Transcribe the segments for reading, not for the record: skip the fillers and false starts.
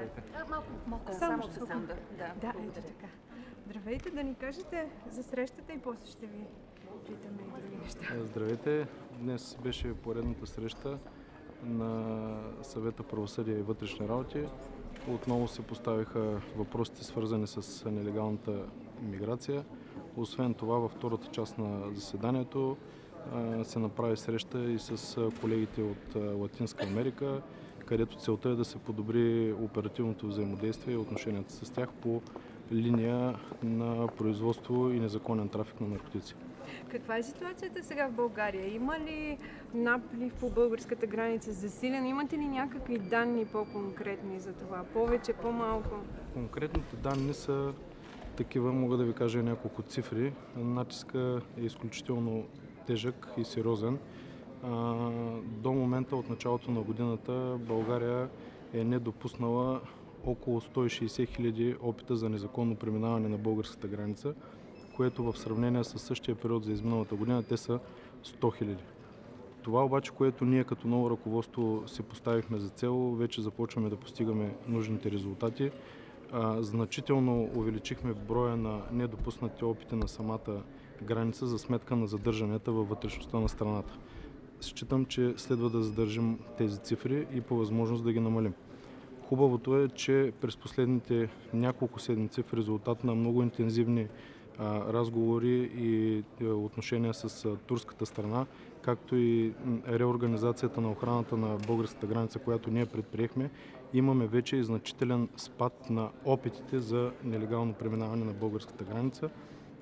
Здравейте. Малко Само за за сам, Да, ето така. Здравейте, да ни кажете за срещата и после ще ви питаме и други неща. Здравейте. Днес беше поредната среща на Съвета правосъдие и вътрешни работи. Отново се поставиха въпросите, свързани с нелегалната миграция. Освен това, във втората част на заседанието се направи среща и с колегите от Латинска Америка, където целта е да се подобри оперативното взаимодействие и отношенията с тях по линия на производство и незаконен трафик на наркотици. Каква е ситуацията сега в България? Има ли наплив по българската граница засилен? Имате ли някакви данни по-конкретни за това? Повече, по-малко? Конкретните данни са такива, мога да ви кажа няколко цифри. Натиска е изключително тежък и сериозен. До момента от началото на годината България е недопуснала около 160 хиляди опита за незаконно преминаване на българската граница, което в сравнение с същия период за изминалата година те са 100 хиляди. Това обаче, което ние като ново ръководство си поставихме за цел, вече започваме да постигаме нужните резултати. Значително увеличихме броя на недопуснати опити на самата граница за сметка на задържанията във вътрешността на страната. Считам, че следва да задържим тези цифри и по възможност да ги намалим. Хубавото е, че през последните няколко седмици в резултат на много интензивни разговори и отношения с турската страна, както и реорганизацията на охраната на българската граница, която ние предприехме, имаме вече и значителен спад на опитите за нелегално преминаване на българската граница.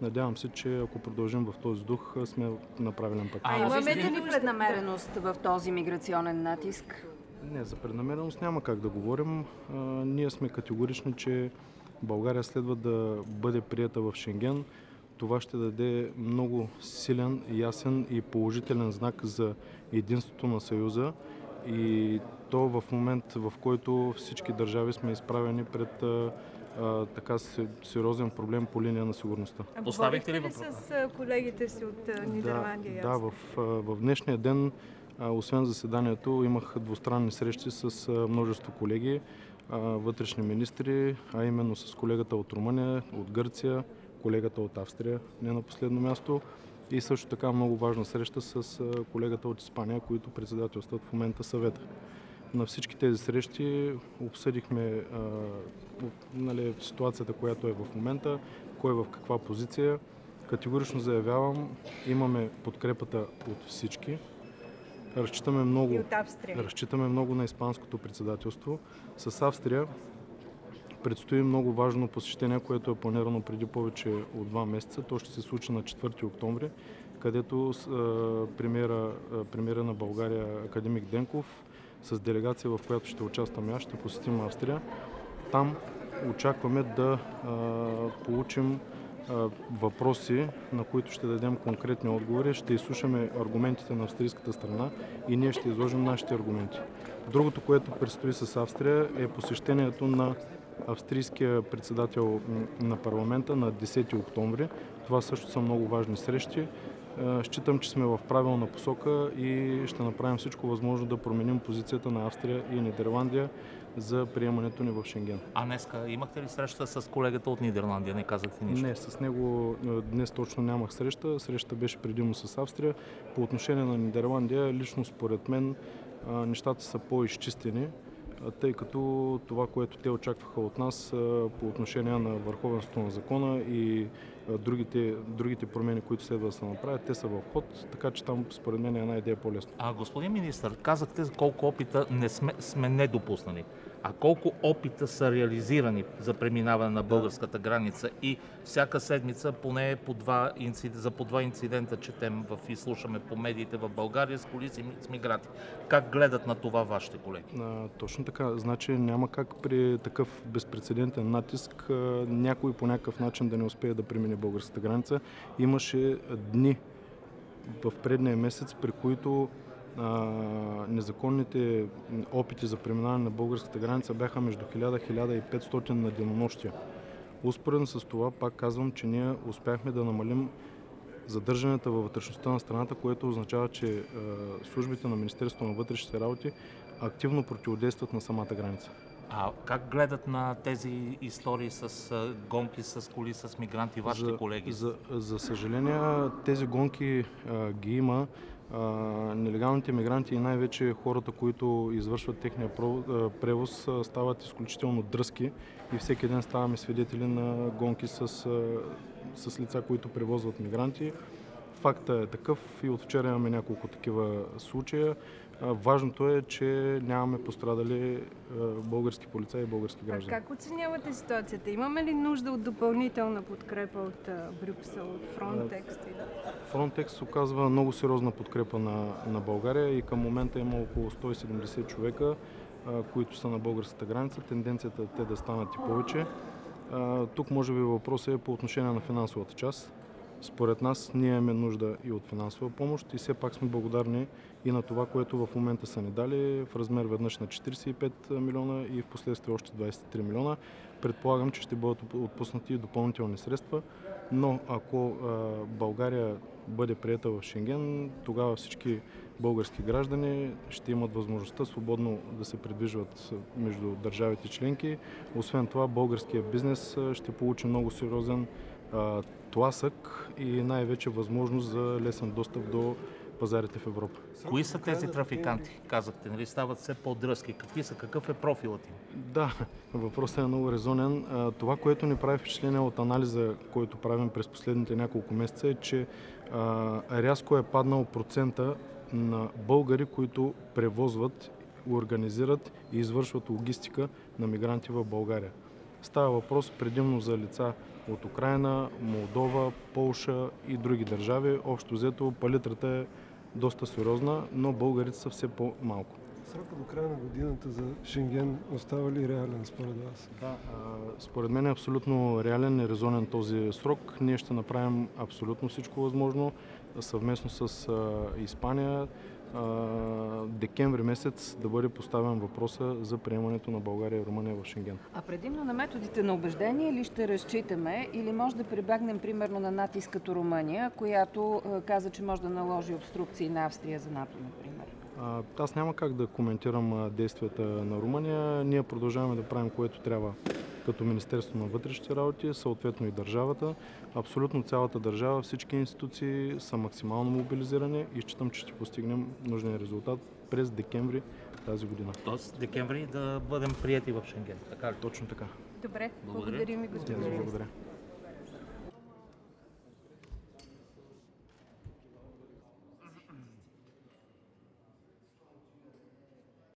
Надявам се, че ако продължим в този дух, сме на правилен път. Имаме ли преднамереност в този миграционен натиск? Не, за преднамереност няма как да говорим. Ние сме категорични, че България следва да бъде приета в Шенген. Това ще даде много силен, ясен и положителен знак за единството на Съюза. И то в момент, в който всички държави сме изправени пред така сериозен проблем по линия на сигурността. Поставихте ли с колегите си от Нидерландия? Да, в днешния ден, освен заседанието, имах двустранни срещи с множество колеги, вътрешни министри, а именно с колегата от Румъния, от Гърция, колегата от Австрия, не на последно място, и също така много важна среща с колегата от Испания, които председателстват в момента съвета. На всички тези срещи обсъдихме ситуацията, която е в момента, кой е в каква позиция. Категорично заявявам, имаме подкрепата от всички. Разчитаме много на испанското председателство. С Австрия предстои много важно посещение, което е планирано преди повече от 2 месеца. То ще се случи на 4 октомври, където премиера на България академик Денков с делегация, в която ще участвам аз, ще посетим Австрия. Там очакваме да получим въпроси, на които ще дадем конкретни отговори. Ще изслушаме аргументите на австрийската страна и ние ще изложим нашите аргументи. Другото, което предстои с Австрия, е посещението на австрийския председател на парламента на 10 октомври. Това също са много важни срещи. Считам, че сме в правилна посока и ще направим всичко възможно да променим позицията на Австрия и Нидерландия за приемането ни в Шенген. А днеска имахте ли среща с колегата от Нидерландия? Не казахте нищо? Не, с него днес точно нямах среща. Среща беше предимно с Австрия. По отношение на Нидерландия, лично според мен нещата са по-изчистени, тъй като това, което те очакваха от нас по отношение на върховенството на закона и другите промени, които следва да се направят, те са в ход, така че там според мен е една идея по-лесно. Господин министър, казахте колко опита сме недопуснали. А колко опита са реализирани за преминаване на българската граница и всяка седмица поне по 2 инцидента четем и слушаме по медиите в България с коли с мигранти. Как гледат на това вашите колеги? Точно така. Значи няма как при такъв безпрецедентен натиск някой по някакъв начин да не успее да премине българската граница. Имаше дни в предния месец, при които незаконните опити за преминаване на българската граница бяха между 1000-1500 на денонощия. Успоредно с това, пак казвам, че ние успяхме да намалим задържанията във вътрешността на страната, което означава, че службите на Министерството на вътрешните работи активно противодействат на самата граница. А как гледат на тези истории с гонки с коли, с мигранти, вашите колеги? За съжаление, тези гонки ги има. Нелегалните мигранти и най-вече хората, които извършват техния превоз, стават изключително дръзки и всеки ден ставаме свидетели на гонки с лица, които превозват мигранти. Фактът е такъв и от вчера имаме няколко такива случая. Важното е, че нямаме пострадали български полицаи и български граждани. Как оценявате ситуацията? Имаме ли нужда от допълнителна подкрепа от Брюксел, от Frontex? Frontex оказва много сериозна подкрепа на България и към момента има около 170 човека, които са на българската граница. Тенденцията е те да станат и повече. Тук може би въпросът е по отношение на финансовата част. Според нас ние имаме нужда и от финансова помощ и все пак сме благодарни и на това, което в момента са ни дали в размер веднъж на 45 милиона и в последствие още 23 милиона. Предполагам, че ще бъдат отпуснати и допълнителни средства, но ако България бъде приета в Шенген, тогава всички български граждани ще имат възможността свободно да се придвижват между държавите членки. Освен това, българският бизнес ще получи много сериозен тласък и най-вече възможност за лесен достъп до пазарите в Европа. Кои са тези трафиканти? Казахте, нали стават все по-дръзки. Какъв е профилът им? Да, въпросът е много резонен. Това, което ни прави впечатление от анализа, който правим през последните няколко месеца, е, че рязко е паднал процента на българи, които превозват, организират и извършват логистика на мигранти в България. Става въпрос предимно за лица от Украйна, Молдова, Полша и други държави. Общо взето палитрата е доста сериозна, но българите са все по-малко. Срока до края на годината за Шенген остава ли реален според вас? Да, според мен е абсолютно реален и резонен този срок. Ние ще направим абсолютно всичко възможно съвместно с Испания. Декември месец да бъде поставен въпроса за приемането на България и Румъния в Шенген. А предимно на методите на убеждение ли ще разчитаме или може да прибегнем примерно на натиск като Румъния, която каза, че може да наложи обструкции на Австрия за НАТО, например? Аз няма как да коментирам действията на Румъния. Ние продължаваме да правим което трябва като Министерство на вътрешните работи, съответно и държавата. Абсолютно цялата държава, всички институции са максимално мобилизирани и считам, че ще постигнем нужния резултат през декември тази година. Тоест декември да бъдем прияти в Шенген. Така ли? Точно така. Добре, благодарим и господин. Благодаря.